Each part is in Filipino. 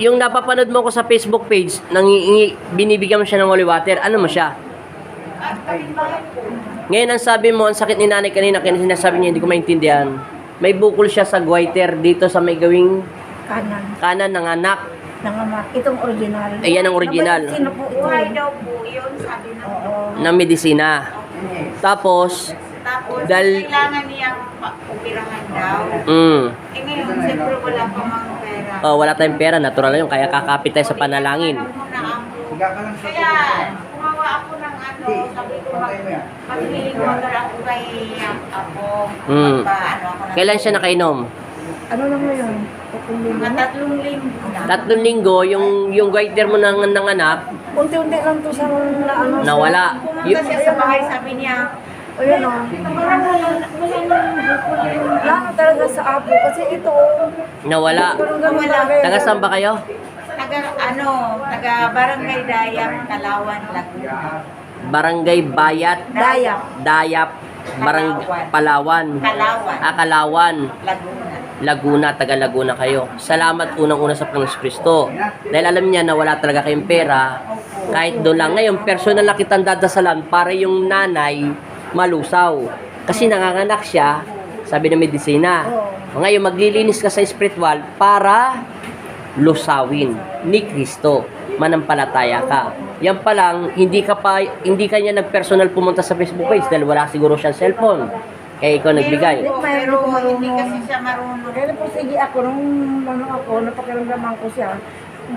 yung napapanood mo ko sa Facebook page, binibigyan mo siya ng holy water, ano mo siya? Ngayon ang sabi mo, ang sakit ni nanay kanina, kaya sinasabi niya, hindi ko maintindihan. May bukol siya sa goiter dito sa may gawing kanan ng anak. Nangamak. Itong original. Ayan ang original. Sino po ito? Buhay daw po yun, sabi ng Na medisina. Tapos, dahil, kailangan niyang upirahan daw. Ngayon, siyempre wala pa mga pera. wala tayong pera, natural lang yun, kaya kakapit tayo sa panalangin. Kaya, kumawa ako ng sabi ko, maghiling water ako kay ako. Ano ako ng... Kailan siya nakainom? Ano lang mo yun? Mga 3 linggo na. 3 linggo, yung goiter mo ng anak, Unti-unti lang to sa ano. nawala. Pumunta siya sa bahay, sabi niya, Ayun o. Wala na talaga sa apo. Kasi ito, Nawala. Nawala. Taga saan ba kayo? taga Barangay Dayang, Kalawan, Laguna. Barangay Bayat, Dayak. Dayap, Palawan. Kalawan, Kalawan, Laguna. Laguna, taga Laguna kayo. Salamat unang-una sa Panginoon Kristo. Dahil alam niya na wala talaga kayong pera, kahit doon lang. Ngayon, personal na kitang dadasalan para yung nanay malusaw. Kasi nanganganak siya, sabi ng medisina. Ngayon, maglilinis ka sa spiritual para lusawin ni Kristo. Manampalataya ka. Yan pa lang, hindi ka niya nag-personal pumunta sa Facebook page dahil wala siguro siyang cellphone. Kaya ikaw nagbigay. Pero hindi kasi siya marunong. Kaya po sige ako, nung ano ako, napakiramdaman ko siya.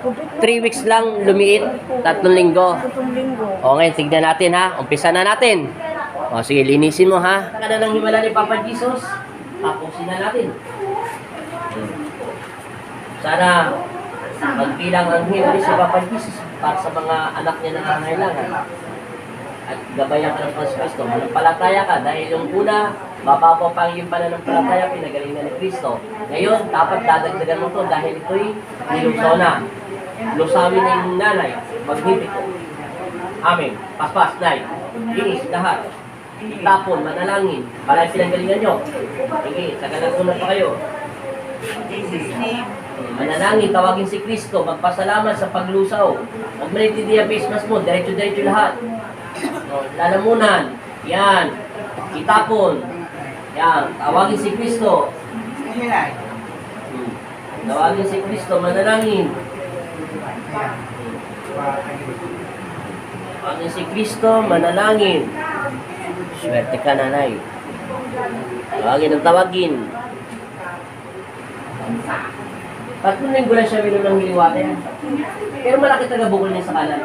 3 weeks lang lumiit, 3 linggo. 3 linggo. O ngayon, tignan natin ha. Umpisa na natin. O sige, linisin mo ha. Kada ng himala ni Papa Jesus, tapusin na natin. Sana magbilang ang himala si Papa Jesus para sa mga anak niya na nangangailangan. At gabayan ka ng Kristo. Manampalataya ka dahil yung una, mababaw pa yung pananampalataya, pinagalingan ni Kristo. Ngayon, dapat dadagdagan mo to dahil ito'y nilusaw na. Lusawin na yung nanay, maghibit. Amen. Paspas, nay. Linis, lahat. Itapon, manalangin. Para pinanggalingan nyo. Sige, tagalagunan pa kayo. Jesus name. Manalangin, tawagin si Kristo, magpasalamat sa paglusaw. Mag-meditate face mask mo, diretso-diretso lahat. Lalamunan, yan. Itapon, yan. Tawagin si Kristo. Tawagin si Kristo, manalangin. Tawagin si Kristo, manalangin. Swerte ka, nanay. Tawagin ang tawagin. 3 linggo lang siya minom ng hiliwater. Pero malaki talaga bukol niya sa kanan.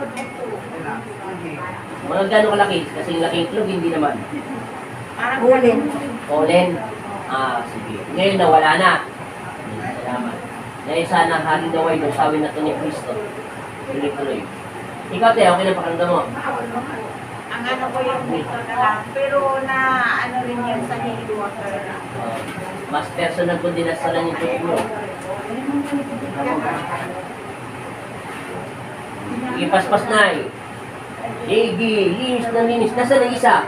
Mga gano'ng kalaki? Kasi yung laking itlog, hindi naman. Parang Ulin. Olen? Sige. Ngayon nawala na. Salamat. Dahil sana hari daw ay lusawin na ito ni Kristo. Tuloy-tuloy. Ikaw, te, okay na pakiramdam mo? ang ano ko yung dito na lang. Pero na ano rin yan sa healing water. Mas personal ko dinasalan yung tubig mo. Ipaspas na eh. Linis na linis. Nasaan ang isa?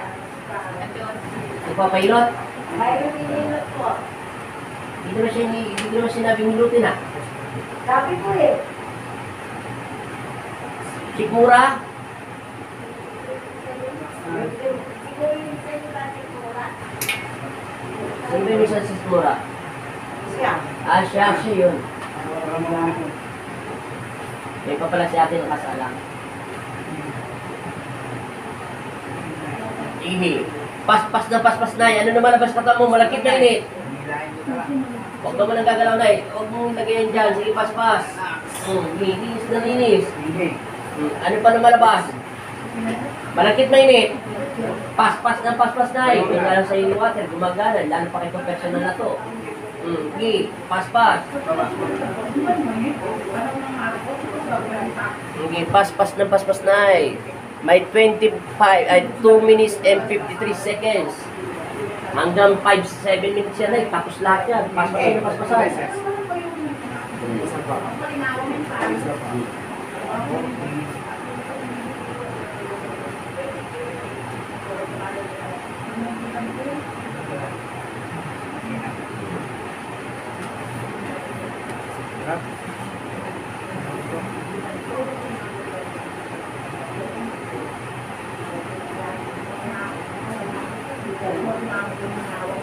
Ipapailot? Hindi naman sinabi minutin ha. Sabi ko eh. Sikmura? Sino yung isa si Sikmura? Siya. Siya yun. May pa pala si ate nakasalang. Ihi. Paspas na. Ano naman labas kata mo? Malakit na init. Huwag ka mo nang gagalaw na eh. Huwag mong lagay yan dyan. Sige, paspas. Linis na linis. Ano pa na malabas? Malakit na init. Paspas na eh. Kung alam sa inyo water, gumagana. Lalo pa kayo personal na to. Sige, paspas. Sige, paspas na eh. May 2 minutes and 53 seconds. Hanggang 7 minutes yan eh. Tapos lahat yan. Paspasan.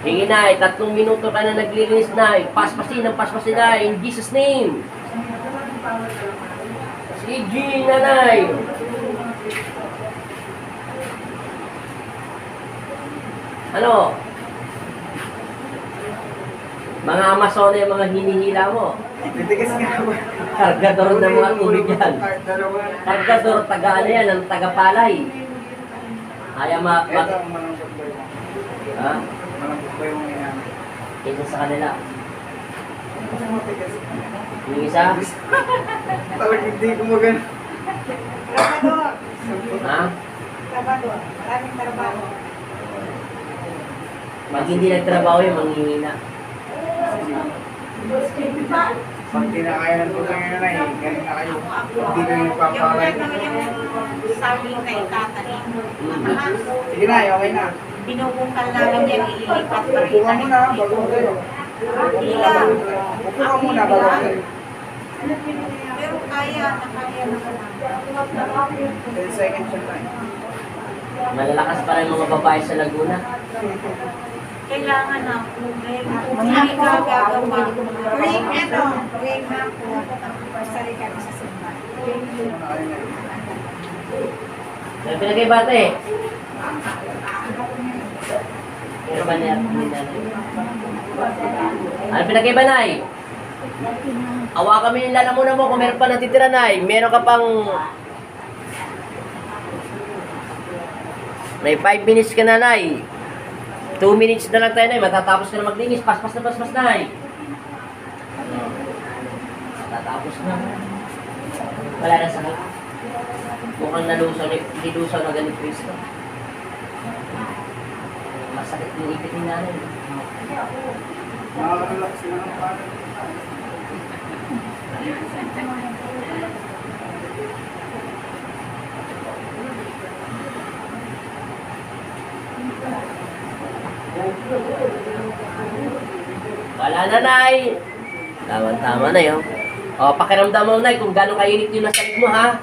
Sige na, 3 minuto ka na naglilinis na. Paspasin na. In Jesus' name. Sige, nanay. Ano? Mga Amazon yung mga hinihila mo. Titigas nga ba? Kargador ng mga tubig yan. Kargador, taga ano yan, ang taga-palay. Ayaw Ito ang malambot ko yung. Ha? Malambot ko yung yan. Isa sa kanila. Kasi matigas. Yung isa? Talagang hindi ko magana. Trabador. Ha? Trabador. Maraming trabaho. Pag hindi nagtrabaho yung manghihina. Pag kinakayanan ko lang yun ay, galing na kayo. Hindi na yung Yung papalay. naman yung sabi kay tatay. Sige na, okay na. Binubungkal namin yan, ililipat pa rin. Upo ka muna, bago ko kayo. Ilang. Upo ka muna, bago ko kayo. Pero kaya naman. 10 seconds yung time. Malalakas pa rin mga babae sa Laguna. Kailangan na po. Hindi ka gagawa. Ring ano? Ring na po. Pasari kami sa simbahan. Muna kayo na. Ano pinagkaiba eh? Pero ba niya? Ano pinagkaiba na eh? Awa kami yung lalamunan mo kung meron pa natitira na eh. Meron ka pang... May 5 minutes ka na eh. 2 minutes na lang tayo na eh. Matatapos ka na maglinis. Paspas na eh. Matatapos na. Wala na sakit. Mukhang nilusaw na ganit Kristo. Masakit yung ipit ni nanay. Makakalak sila ng parang. Wala na, Nay. Tama na yun. O, pakiramdam mo, Nay, kung gano'ng kainit yung nasa mo, ha?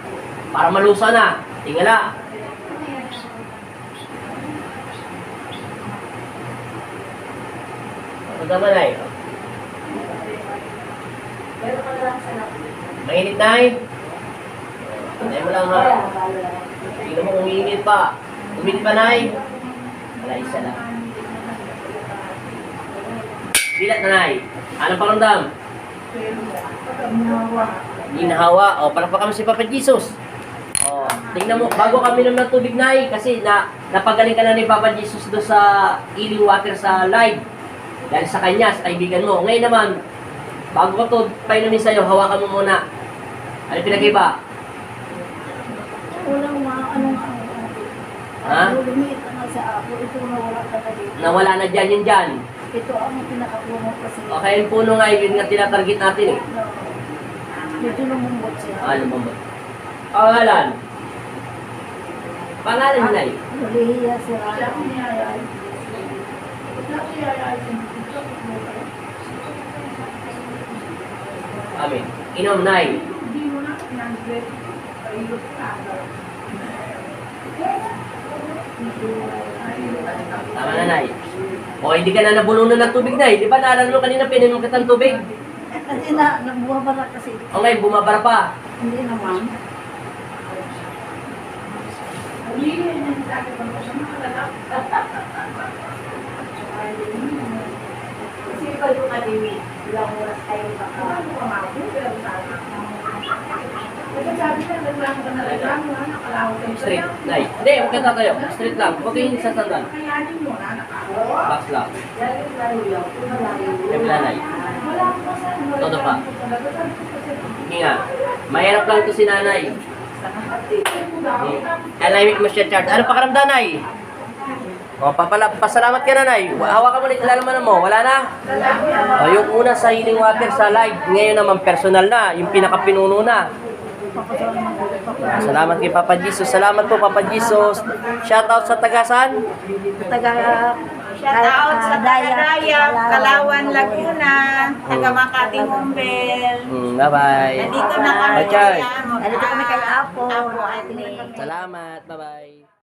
Para malusa na. Tingala. Pakiramdam, Nay. Mainit, Nay. Tayo mo lang, ha? Tingnan mo kung umiinit pa. Umiinit pa, Nay. Wala, isa lang. Dilat na, Nay. Anong pakiramdam? Ginahawa. O, palakpakan mo si Papa Jesus. O, tingnan mo, bago kami naman ng tubig, Nay, kasi napagaling ka na ni Papa Jesus doon sa healing water sa live. Dahil sa kanya, sa kaibigan mo. Ngayon naman, bago ko ito painumin sa'yo, hawakan mo muna. Ano pinag-iba? Walang anong Ha? lumiit na nga sa ako. Ito nawala ka na dito. Nawala na dyan, yun dyan. Ito ang pinakapuno kasi. Okay, yung puno nga, yun nga tinatarget natin eh. Medyo lumumbot siya. Ano ba ba? Pangalan. Pangalan mo, Nay. Nahihiya siya. Amin. Inom, Nay. Tama na, Nay. O, hindi ka na nabulunan ng tubig, Nay. Di ba naalala mo kanina, pininom kita ng tubig? Kasi nabuhabara kasi. O ngayon, bumabara pa. Hindi naman. Kasi pa yung kaliwi. Ilang oras tayo baka. Straight, Nay. Hindi, huwag ka tatayo. Straight lang. Huwag kayong sasandan. Box lang. Kabila, Nay. Todo pa. Hindi nga. Mahirap lang ito si nanay. Alimit mo siya, Chard. Ano pakaramdam, Nay? O, pasalamat ka na, Nay. Hawakan mo ulit, lalaman mo. Wala na? O, yung una sa healing water sa live. Ngayon naman, personal na. Yung pinakapinuno na. Salamat kay Papa Jesus. Salamat po, Papa Jesus. Shoutout sa tagasan. Taga Shout out sa Dayap, Kalawan, Laguna, taga Makati, Humbel. Bye-bye. Nandito na kami. Bye, Chard. Nandito kami kay Apo. Apo, ate. Salamat. Bye-bye.